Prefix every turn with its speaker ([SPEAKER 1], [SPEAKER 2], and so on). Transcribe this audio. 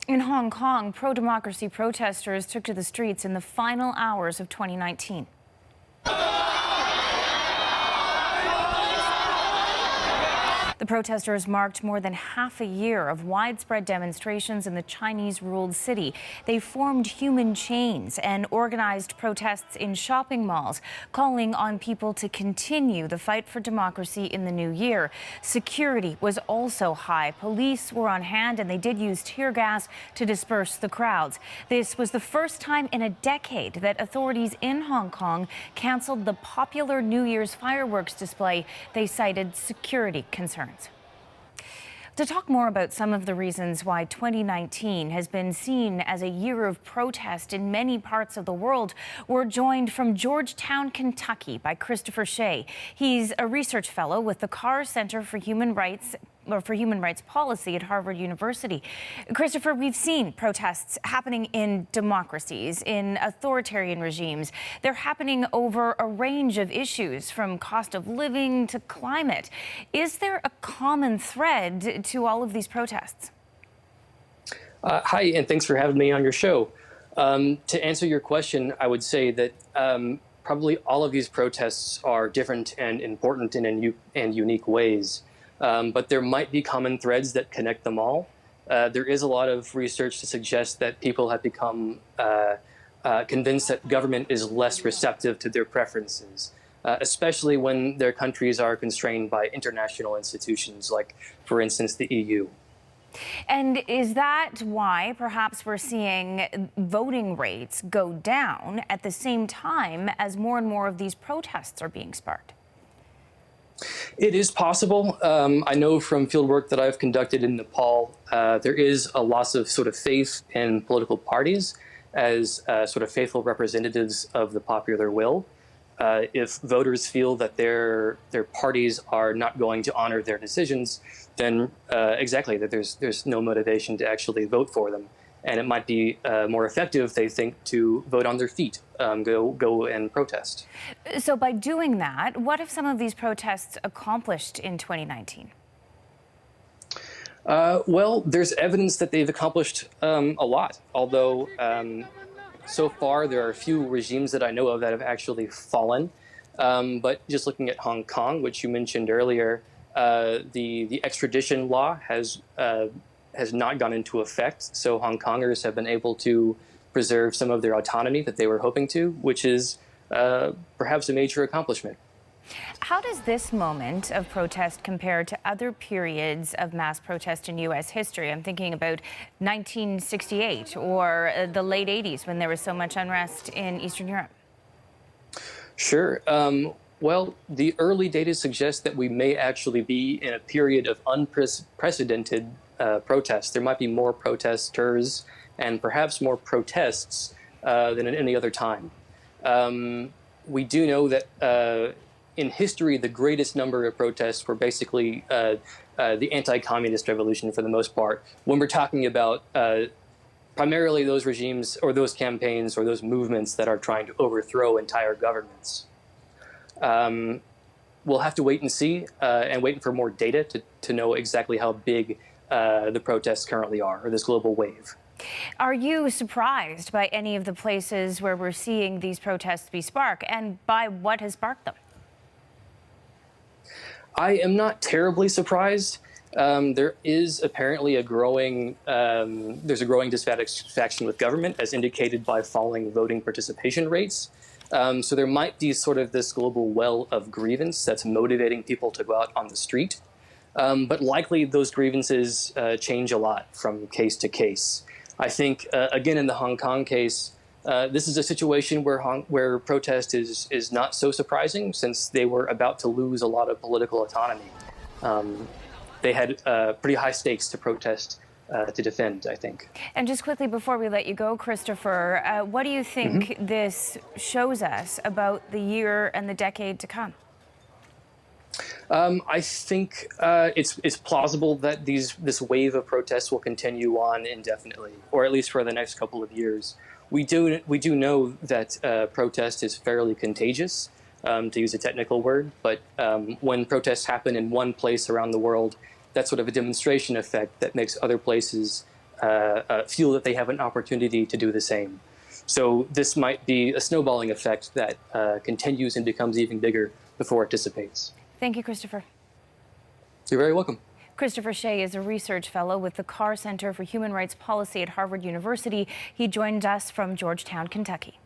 [SPEAKER 1] In Hong Kong, pro-democracy protesters took to the streets in the final hours of 2019. The protesters marked more than half a year of widespread demonstrations in the Chinese-ruled city. They formed human chains and organized protests in shopping malls, calling on people to continue the fight for democracy in the new year. Security was also high. Police were on hand and they did use tear gas to disperse the crowds. This was the first time in a decade that authorities in Hong Kong canceled the popular New Year's fireworks display. They cited security concerns. To talk more about some of the reasons why 2019 has been seen as a year of protest in many parts of the world, we're joined from Georgetown, Kentucky by Christopher Shea. He's a research fellow with the Carr Center for Human Rights Policy at Harvard University. Christopher, we've seen protests happening in democracies, in authoritarian regimes. They're happening over a range of issues, from cost of living to climate. Is there a common thread to all of these protests?
[SPEAKER 2] Hi, and thanks for having me on your show. To answer your question, I would say that probably all of these protests are different and important in unique ways. But there might be common threads that connect them all. There is a lot of research to suggest that people have become convinced that government is less receptive to their preferences, especially when their countries are constrained by international institutions, like, for instance, the EU.
[SPEAKER 1] And is that why perhaps we're seeing voting rates go down at the same time as more and more of these protests are being sparked?
[SPEAKER 2] It is possible. I know from field work that I've conducted in Nepal, there is a loss of sort of faith in political parties as sort of faithful representatives of the popular will. If voters feel that their parties are not going to honor their decisions, then exactly that there's no motivation to actually vote for them. And it might be more effective, they think, to vote on their feet, go and protest.
[SPEAKER 1] So by doing that, what have some of these protests accomplished in 2019?
[SPEAKER 2] Well, there's evidence that they've accomplished a lot, although so far there are a few regimes that I know of that have actually fallen. But just looking at Hong Kong, which you mentioned earlier, the extradition law has not gone into effect. So Hong Kongers have been able to preserve some of their autonomy that they were hoping to, which is perhaps a major accomplishment.
[SPEAKER 1] How does this moment of protest compare to other periods of mass protest in U.S. history? I'm thinking about 1968 or the late 80s when there was so much unrest in Eastern Europe.
[SPEAKER 2] Sure. Well, the early data suggests that we may actually be in a period of unprecedented protests. There might be more protesters and perhaps more protests than at any other time. We do know that in history, the greatest number of protests were basically the anti-communist revolution for the most part. When we're talking about primarily those regimes or those campaigns or those movements that are trying to overthrow entire governments. We'll have to wait and see and wait for more data to know exactly how big the protests currently are, or this global wave.
[SPEAKER 1] Are you surprised by any of the places where we're seeing these protests be sparked, and by what has sparked them?
[SPEAKER 2] I am not terribly surprised. There is apparently a growing dissatisfaction with government, as indicated by falling voting participation rates. So there might be sort of this global well of grievance that's motivating people to go out on the street. But likely those grievances change a lot from case to case. I think, again, in the Hong Kong case, this is a situation where protest is not so surprising, since they were about to lose a lot of political autonomy. They had pretty high stakes to protest to defend, I think.
[SPEAKER 1] And just quickly before we let you go, Christopher, what do you think this shows us about the year and the decade to come?
[SPEAKER 2] I think it's plausible that this wave of protests will continue on indefinitely, or at least for the next couple of years. We do know that protest is fairly contagious, to use a technical word, but when protests happen in one place around the world, that's sort of a demonstration effect that makes other places feel that they have an opportunity to do the same. So this might be a snowballing effect that continues and becomes even bigger before it dissipates.
[SPEAKER 1] Thank you, Christopher.
[SPEAKER 2] You're very welcome.
[SPEAKER 1] Christopher Shea is a research fellow with the Carr Center for Human Rights Policy at Harvard University. He joined us from Georgetown, Kentucky.